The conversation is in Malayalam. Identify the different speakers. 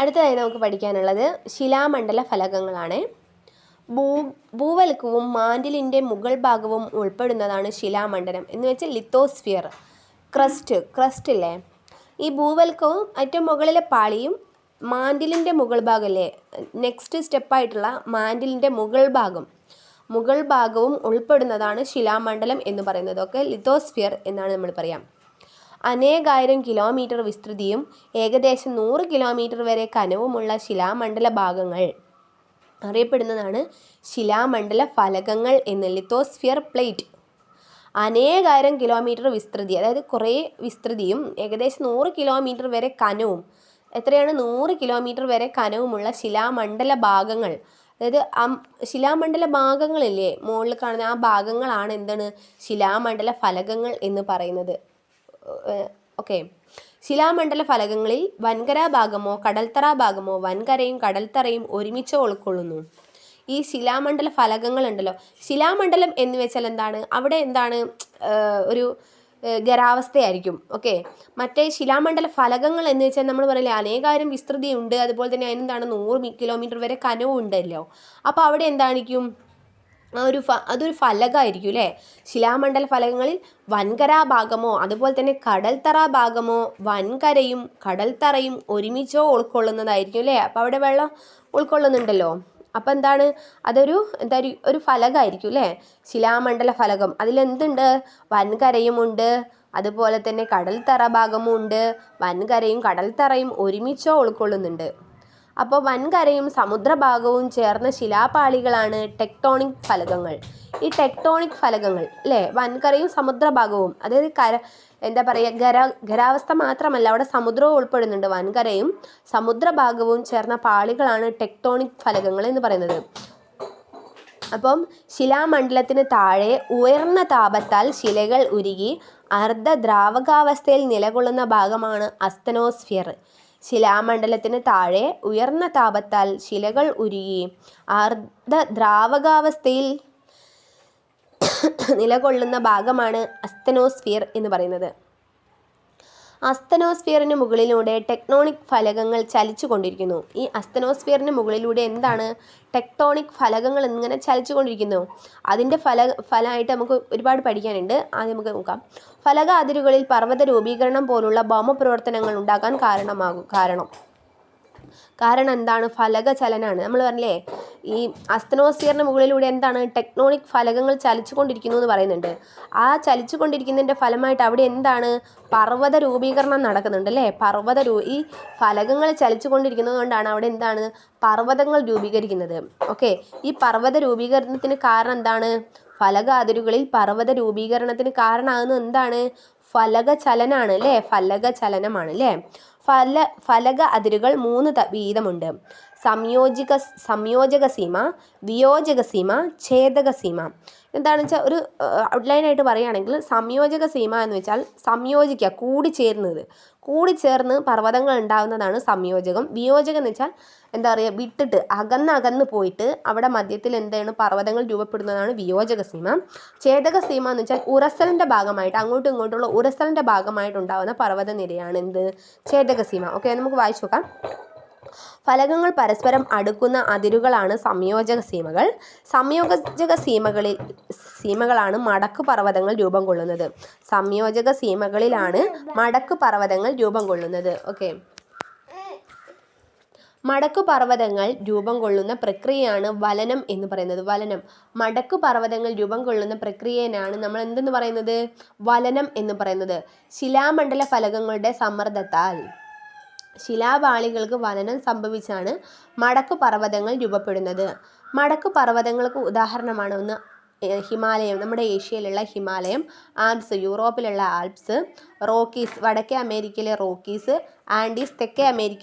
Speaker 1: അടുത്തതായി നമുക്ക് പഠിക്കാനുള്ളത് ശിലാമണ്ഡല ഫലകങ്ങളാണ്. ഭൂവൽക്കവും മാന്റിലിൻ്റെ മുകൾ ഭാഗവും ഉൾപ്പെടുന്നതാണ് ശിലാമണ്ഡലം എന്ന് വെച്ചാൽ ലിത്തോസ്ഫിയർ. ക്രസ്റ്റ് ഇല്ലേ, ഈ ഭൂവൽക്കവും ഏറ്റവും മുകളിലെ പാളിയും മാന്റിലിൻ്റെ മുകൾ ഭാഗമല്ലേ, നെക്സ്റ്റ് സ്റ്റെപ്പായിട്ടുള്ള മാന്റിലിൻ്റെ മുകൾ ഭാഗവും ഉൾപ്പെടുന്നതാണ് ശിലാമണ്ഡലം എന്ന് പറയുന്നത്. ഒക്കെ ലിത്തോസ്ഫിയർ എന്നാണ് നമ്മൾ പറയാം. അനേകായിരം കിലോമീറ്റർ വിസ്തൃതിയും ഏകദേശം 100 കിലോമീറ്റർ വരെ കനവുമുള്ള ശിലാമണ്ഡല ഭാഗങ്ങൾ അറിയപ്പെടുന്നതാണ് ശിലാമണ്ഡല ഫലകങ്ങൾ എന്ന്. Lithosphere plate. അനേകായിരം കിലോമീറ്റർ വിസ്തൃതി, അതായത് കുറേ വിസ്തൃതിയും ഏകദേശം 100 കിലോമീറ്റർ വരെ കനവും. എത്രയാണ്? 100 കിലോമീറ്റർ വരെ കനവുമുള്ള ശിലാമണ്ഡല ഭാഗങ്ങൾ. അതായത് ശിലാമണ്ഡല ഭാഗങ്ങളില്ലേ മുകളിൽ കാണുന്ന ആ ഭാഗങ്ങളാണ് എന്താണ് ശിലാമണ്ഡല ഫലകങ്ങൾ എന്ന് പറയുന്നത്. ഓക്കെ, ശിലാമണ്ഡല ഫലകങ്ങളിൽ വൻകര ഭാഗമോ കടൽത്തറ ഭാഗമോ വൻകരയും കടൽത്തറയും ഒരുമിച്ച് ഉൾക്കൊള്ളുന്നു. ഈ ശിലാമണ്ഡല ഫലകങ്ങൾ ഉണ്ടല്ലോ, ശിലാമണ്ഡലം എന്ന് വെച്ചാൽ എന്താണ്, അവിടെ എന്താണ് ഒരു ഖരാവസ്ഥയായിരിക്കും. ഓക്കെ, മറ്റേ ശിലാമണ്ഡല ഫലകങ്ങൾ എന്ന് വെച്ചാൽ നമ്മൾ പറയില്ലേ അനേകായിരം വിസ്തൃതിയുണ്ട്, അതുപോലെ തന്നെ അതിനെന്താണ് 100 കിലോമീറ്റർ വരെ കനവും ഉണ്ടല്ലോ. അപ്പോൾ അവിടെ എന്തായിരിക്കും, അതൊരു ഫലകമായിരിക്കും അല്ലേ. ശിലാമണ്ഡല ഫലകങ്ങളിൽ വൻകര ഭാഗമോ അതുപോലെ തന്നെ കടൽത്തറ ഭാഗമോ വൻകരയും കടൽത്തറയും ഒരുമിച്ചോ ഉൾക്കൊള്ളുന്നതായിരിക്കും അല്ലേ. അപ്പോൾ അവിടെ വെള്ളം ഉൾക്കൊള്ളുന്നുണ്ടല്ലോ. അപ്പോൾ എന്താണ്, ഒരു ഫലകമായിരിക്കും അല്ലേ ശിലാമണ്ഡല ഫലകം. അതിലെന്തുണ്ട്, വൻകരയുമുണ്ട് അതുപോലെ തന്നെ കടൽത്തറ ഭാഗമുണ്ട്. വൻകരയും കടൽത്തറയും ഒരുമിച്ചോ ഉൾക്കൊള്ളുന്നുണ്ട്. അപ്പോൾ വൻകരയും സമുദ്രഭാഗവും ചേർന്ന ശിലാപാളികളാണ് ടെക്ടോണിക് ഫലകങ്ങൾ. ഈ ടെക്ടോണിക് ഫലകങ്ങൾ അല്ലേ, വൻകരയും സമുദ്രഭാഗവും, അതായത് എന്താ പറയുക, ഖരാവസ്ഥ മാത്രമല്ല അവിടെ സമുദ്രവും ഉൾപ്പെടുന്നുണ്ട്. വൻകരയും സമുദ്രഭാഗവും ചേർന്ന പാളികളാണ് ടെക്ടോണിക് ഫലകങ്ങൾ എന്ന് പറയുന്നത്. അപ്പം ശിലാമണ്ഡലത്തിന് താഴെ ഉയർന്ന താപത്താൽ ശിലകൾ ഉരുകി അർദ്ധദ്രാവകാവസ്ഥയിൽ നിലകൊള്ളുന്ന ഭാഗമാണ് അസ്തനോസ്ഫിയർ. ശിലാമണ്ഡലത്തിന് താഴെ ഉയർന്ന താപത്താൽ ശിലകൾ ഉരുകി അർദ്ധദ്രാവകാവസ്ഥയിൽ നിലകൊള്ളുന്ന ഭാഗമാണ് അസ്തനോസ്ഫിയർ എന്ന് പറയുന്നത്. അസ്തനോസ്ഫിയറിന് മുകളിലൂടെ ടെക്ടോണിക് ഫലകങ്ങൾ ചലിച്ചു കൊണ്ടിരിക്കുന്നു. ഈ അസ്തനോസ്ഫിയറിന് മുകളിലൂടെ എന്താണ് ടെക്ടോണിക് ഫലകങ്ങൾ ഇങ്ങനെ ചലിച്ചു കൊണ്ടിരിക്കുന്നു. അതിൻ്റെ ഫലമായിട്ട് നമുക്ക് ഒരുപാട് പഠിക്കാനുണ്ട്. ആദ്യം നമുക്ക് നോക്കാം. ഫലക അതിരുകളിൽ പർവ്വത രൂപീകരണം പോലുള്ള ഭൗമപ്രവർത്തനങ്ങൾ ഉണ്ടാകാൻ കാരണം എന്താണ്, ഫലക ചലനാണ്. നമ്മൾ പറഞ്ഞില്ലേ ഈ അസ്തനോസ്ഫിയറിന് മുകളിലൂടെ എന്താണ് ടെക്ടോണിക് ഫലകങ്ങൾ ചലിച്ചു കൊണ്ടിരിക്കുന്നു എന്ന് പറയുന്നുണ്ട്. ആ ചലിച്ചു കൊണ്ടിരിക്കുന്നതിൻ്റെ ഫലമായിട്ട് അവിടെ എന്താണ് പർവ്വത രൂപീകരണം നടക്കുന്നുണ്ട് അല്ലേ. ഈ ഫലകങ്ങൾ ചലിച്ചു കൊണ്ടിരിക്കുന്നത് കൊണ്ടാണ് അവിടെ എന്താണ് പർവ്വതങ്ങൾ രൂപീകരിക്കുന്നത്. ഓക്കെ, ഈ പർവ്വത രൂപീകരണത്തിന് കാരണം എന്താണ്, ഫലക അതിരുകളിൽ പർവ്വത രൂപീകരണത്തിന് കാരണമാകുന്നത് എന്താണ്, ഫലക ചലനാണ് അല്ലേ, ഫലക ചലനമാണ് അല്ലേ. ഫലക അതിരുകൾ 3 വീതമുണ്ട്. സംയോജക സീമ, വിയോജക സീമ, ഛേദക സീമ. എന്താണെന്ന് വെച്ചാൽ ഒരു ഔട്ട്ലൈനായിട്ട് പറയുകയാണെങ്കിൽ സംയോജക സീമ എന്ന് വെച്ചാൽ സംയോജിക്കുക, കൂടിച്ചേർന്ന് പർവ്വതങ്ങൾ ഉണ്ടാകുന്നതാണ് സംയോജകം. വിയോജകം എന്ന് വെച്ചാൽ എന്താ പറയുക, വിട്ടിട്ട് അകന്ന് പോയിട്ട് അവിടെ മധ്യത്തിൽ എന്താണ് പർവ്വതങ്ങൾ രൂപപ്പെടുന്നതാണ് വിയോജക സീമ. ഛേദക സീമ എന്ന് വെച്ചാൽ ഉരസലിൻ്റെ ഭാഗമായിട്ട് അങ്ങോട്ടും ഇങ്ങോട്ടുള്ള ഉരസലിൻ്റെ ഭാഗമായിട്ടുണ്ടാകുന്ന പർവ്വത നിരയാണ് എന്ത്, ഛേദക സീമ. ഓക്കെ, നമുക്ക് വായിച്ചു നോക്കാം. ഫലകങ്ങൾ പരസ്പരം അടുക്കുന്ന അതിരുകളാണ് സംയോജക സീമകൾ. സംയോജക സീമകളാണ് മടക്കു പർവ്വതങ്ങൾ രൂപം കൊള്ളുന്നത്. സംയോജക സീമകളിലാണ് മടക്കു പർവ്വതങ്ങൾ രൂപം കൊള്ളുന്നത്. ഓക്കെ, മടക്കു പർവ്വതങ്ങൾ രൂപം കൊള്ളുന്ന പ്രക്രിയയാണ് വലനം എന്ന് പറയുന്നത്. മടക്കു പർവ്വതങ്ങൾ രൂപം കൊള്ളുന്ന പ്രക്രിയയാണ് നമ്മൾ എന്തെന്ന് പറയുന്നത്, വലനം എന്ന് പറയുന്നത്. ശിലാമണ്ഡല ഫലകങ്ങളുടെ സമ്മർദ്ദത്താൽ ശിലാപാളികൾക്ക് വലനം സംഭവിച്ചാണ് മടക്കു പർവ്വതങ്ങൾ രൂപപ്പെടുന്നത്. മടക്കു പർവ്വതങ്ങൾക്ക് ഉദാഹരണമാണ് ഒന്ന് ഹിമാലയം, നമ്മുടെ ഏഷ്യയിലുള്ള ഹിമാലയം, ആൽപ്സ് യൂറോപ്പിലുള്ള ആൽപ്സ്, റോക്കീസ് വടക്കേ അമേരിക്കയിലെ റോക്കീസ്, ആൻഡീസ് തെക്കേ അമേരിക്ക